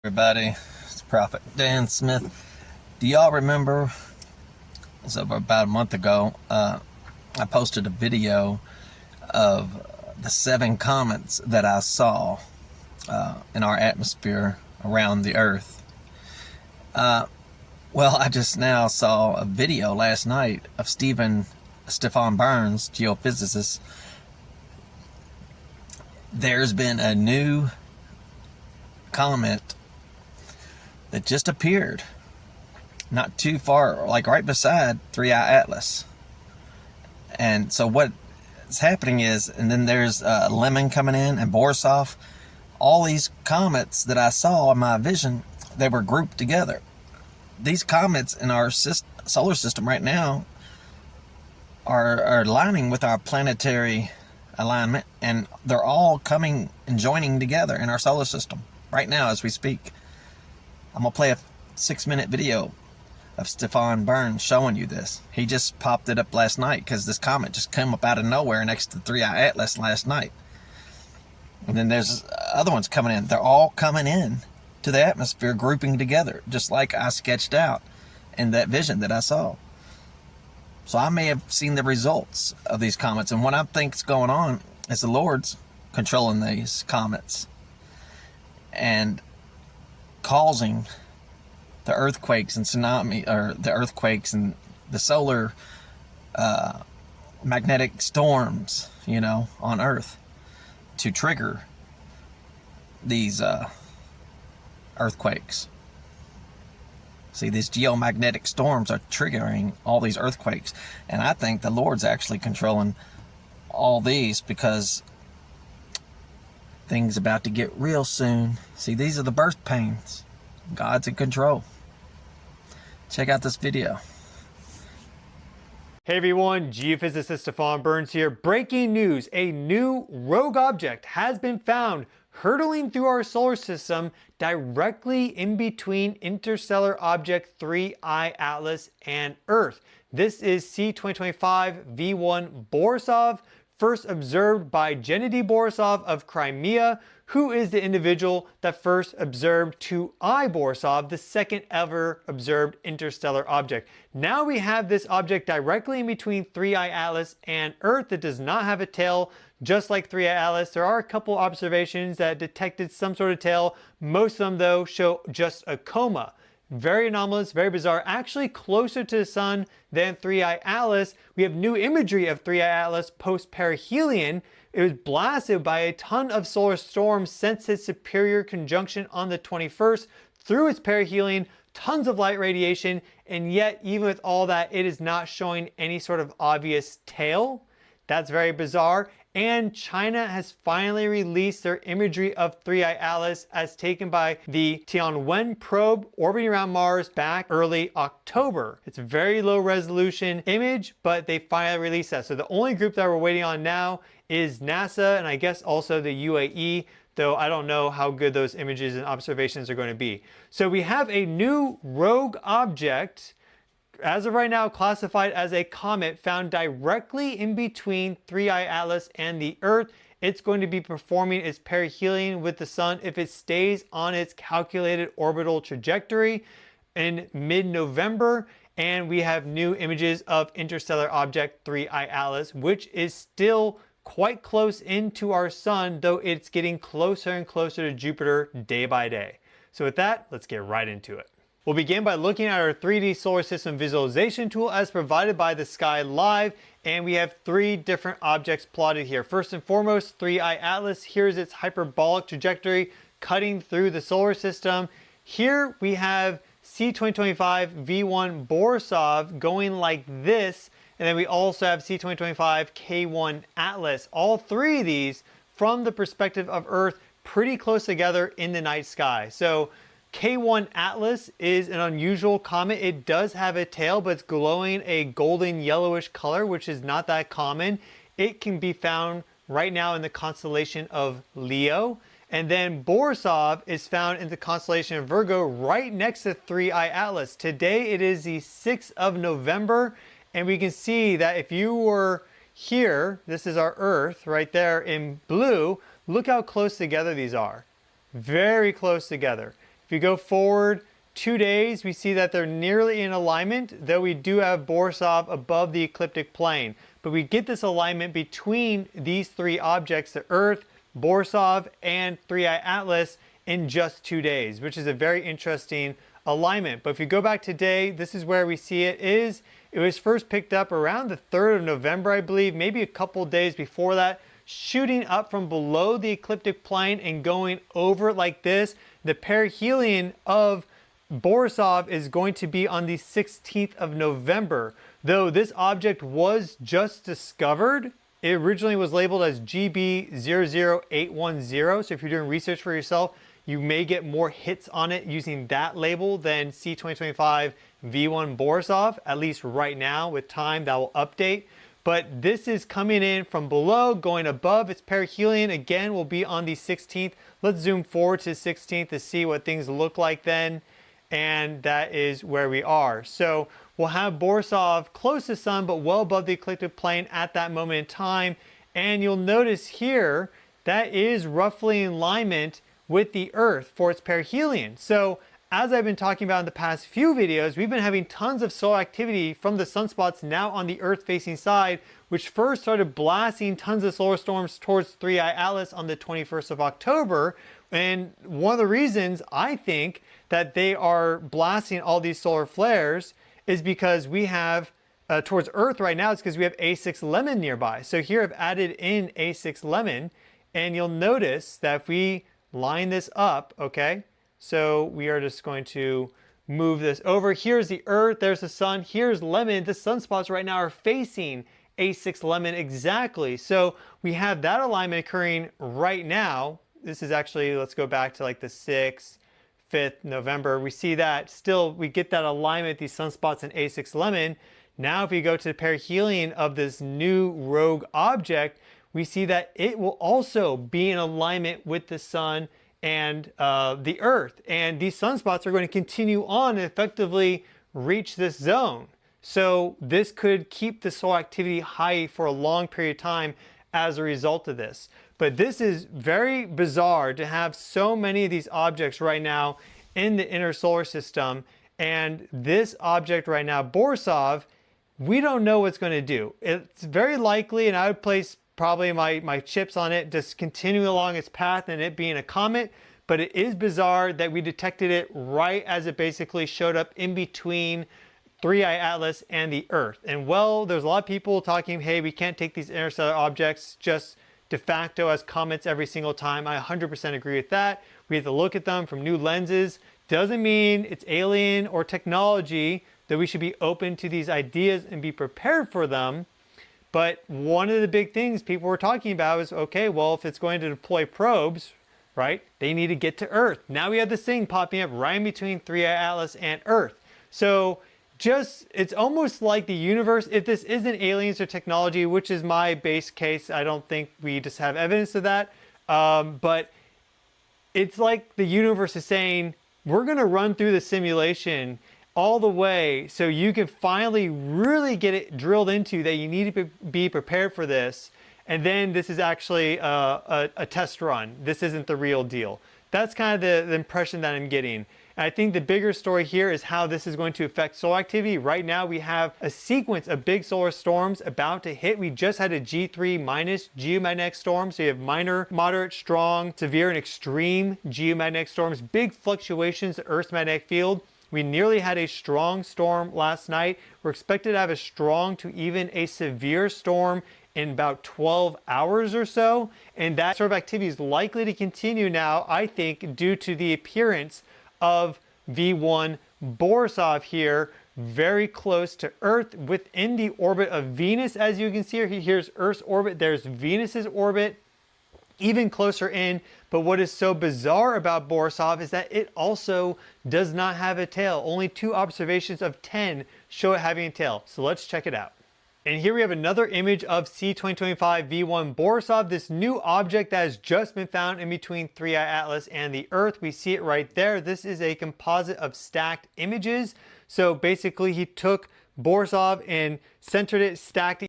Everybody, it's Prophet Dan Smith. Do y'all remember? So about a month ago, I posted a video of the 7 comets that I saw in our atmosphere around the Earth. Well, I just now saw a video last night of Stephen Burns, geophysicist. There's been a new comet that just appeared not too far, like right beside 3i Atlas. And so what is happening is, and then there's Lemon coming in and Borisov. All these comets that I saw in my vision, they were grouped together. These comets in our solar system right now are aligning with our planetary alignment, and they're all coming and joining together in our solar system right now as we speak. I'm gonna play a 6-minute video of Stephen Burns showing you this. He just popped it up last night because this comet just came up out of nowhere next to 3i Atlas last night. And then there's other ones coming in. They're all coming in to the atmosphere, grouping together, just like I sketched out in that vision that I saw. So I may have seen the results of these comets, and what I think is going on is the Lord's controlling these comets and causing the earthquakes and tsunami, or the earthquakes and the solar magnetic storms, on Earth, to trigger these earthquakes. See, these geomagnetic storms are triggering all these earthquakes. And I think the Lord's actually controlling all these because things about to get real soon. See, these are the birth pains. God's in control. Check out this video. Hey everyone, geophysicist Stephen Burns here. Breaking news, a new rogue object has been found hurtling through our solar system directly in between interstellar object 3i Atlas and Earth. This is C2025 V1 Borisov, first observed by Gennady Borisov of Crimea, who is the individual that first observed 2i Borisov, the second ever observed interstellar object. Now we have this object directly in between 3i Atlas and Earth that does not have a tail, just like 3i Atlas. There are a couple observations that detected some sort of tail. Most of them, though, show just a coma. Very anomalous, very bizarre, actually closer to the sun than 3i Atlas. We have new imagery of 3i Atlas post-perihelion. It was blasted by a ton of solar storms since its superior conjunction on the 21st. Through its perihelion, tons of light radiation, and yet even with all that, it is not showing any sort of obvious tail. That's very bizarre. And China has finally released their imagery of 3i Atlas as taken by the Tianwen probe orbiting around Mars back early October. It's a very low resolution image, but they finally released that. So the only group that we're waiting on now is NASA, and I guess also the UAE, though I don't know how good those images and observations are going to be. So we have a new rogue object, as of right now classified as a comet, found directly in between 3i Atlas and the Earth. It's going to be performing its perihelion with the sun if it stays on its calculated orbital trajectory in mid-November. And we have new images of interstellar object 3i Atlas, which is still quite close into our sun, though it's getting closer and closer to Jupiter day by day. So with that, let's get right into it. We'll begin by looking at our 3D solar system visualization tool as provided by the Sky Live, and we have 3 different objects plotted here. First and foremost, 3i Atlas. Here's its hyperbolic trajectory cutting through the solar system. Here we have C2025 V1 Borisov going like this, and then we also have C2025 K1 Atlas. All 3 of these, from the perspective of Earth, pretty close together in the night sky. So K1 Atlas is an unusual comet. It does have a tail, but it's glowing a golden yellowish color, which is not that common. It can be found right now in the constellation of Leo. And then Borisov is found in the constellation of Virgo right next to 3i Atlas. Today it is the 6th of November, and we can see that if you were here, this is our Earth right there in blue, look how close together these are. Very close together. If you go forward 2 days, we see that they're nearly in alignment, though we do have Borisov above the ecliptic plane. But we get this alignment between these three objects, the Earth, Borisov, and 3i Atlas, in just 2 days, which is a very interesting alignment. But if you go back today, this is where we see it was first picked up around the 3rd of November, I believe, maybe a couple days before that, shooting up from below the ecliptic plane and going over like this. The perihelion of Borisov is going to be on the 16th of November. Though this object was just discovered, it originally was labeled as GB00810. So if you're doing research for yourself, you may get more hits on it using that label than C2025 V1 Borisov, at least right now. With time, that will update. But this is coming in from below, going above its perihelion. Again, will be on the 16th. Let's zoom forward to 16th to see what things look like then. And that is where we are. So we'll have Borisov close to Sun, but well above the ecliptic plane at that moment in time. And you'll notice here, that is roughly in alignment with the Earth for its perihelion. So as I've been talking about in the past few videos, we've been having tons of solar activity from the sunspots now on the Earth-facing side, which first started blasting tons of solar storms towards 3i Atlas on the 21st of October. And one of the reasons I think that they are blasting all these solar flares is because we have, towards Earth right now, it's because we have A6 Lemon nearby. So here I've added in A6 Lemon, and you'll notice that if we line this up, okay, so we are just going to move this over. Here's the Earth, there's the Sun, here's Lemon. The sunspots right now are facing A6 Lemon exactly. So we have that alignment occurring right now. This is actually, let's go back to like the 6th, 5th November. We see that still, we get that alignment, these sunspots in A6 Lemon. Now if we go to the perihelion of this new rogue object, we see that it will also be in alignment with the Sun and the Earth. And these sunspots are going to continue on and effectively reach this zone. So this could keep the solar activity high for a long period of time as a result of this. But this is very bizarre to have so many of these objects right now in the inner solar system. And this object right now, Borisov, we don't know what's going to do. It's very likely, and I would place probably my chips on it, just continuing along its path and it being a comet. But it is bizarre that we detected it right as it basically showed up in between 3i Atlas and the Earth. And well, there's a lot of people talking, hey, we can't take these interstellar objects just de facto as comets every single time. I 100% agree with that. We have to look at them from new lenses. Doesn't mean it's alien or technology, that we should be open to these ideas and be prepared for them. But one of the big things people were talking about is, okay, well, if it's going to deploy probes, right, they need to get to Earth. Now we have this thing popping up right in between 3i Atlas and Earth. So just, it's almost like the universe, if this isn't aliens or technology, which is my base case, I don't think we just have evidence of that. But it's like the universe is saying, we're going to run through the simulation all the way so you can finally really get it drilled into that you need to be prepared for this. And then this is actually a test run. This isn't the real deal. That's kind of the impression that I'm getting. And I think the bigger story here is how this is going to affect solar activity. Right now we have a sequence of big solar storms about to hit. We just had a G3 minus geomagnetic storm. So you have minor, moderate, strong, severe, and extreme geomagnetic storms. Big fluctuations in Earth's magnetic field. We nearly had a strong storm last night. We're expected to have a strong to even a severe storm in about 12 hours or so. And that sort of activity is likely to continue now, I think, due to the appearance of V1 Borisov here, very close to Earth within the orbit of Venus. As you can see here, here's Earth's orbit, there's Venus's orbit, even closer in. But what is so bizarre about Borisov is that it also does not have a tail. Only 2 observations of 10 show it having a tail. So let's check it out. And here we have another image of C2025 V1 Borisov, this new object that has just been found in between 3i Atlas and the Earth. We see it right there. This is a composite of stacked images. So basically he took Borisov and centered it, stacked it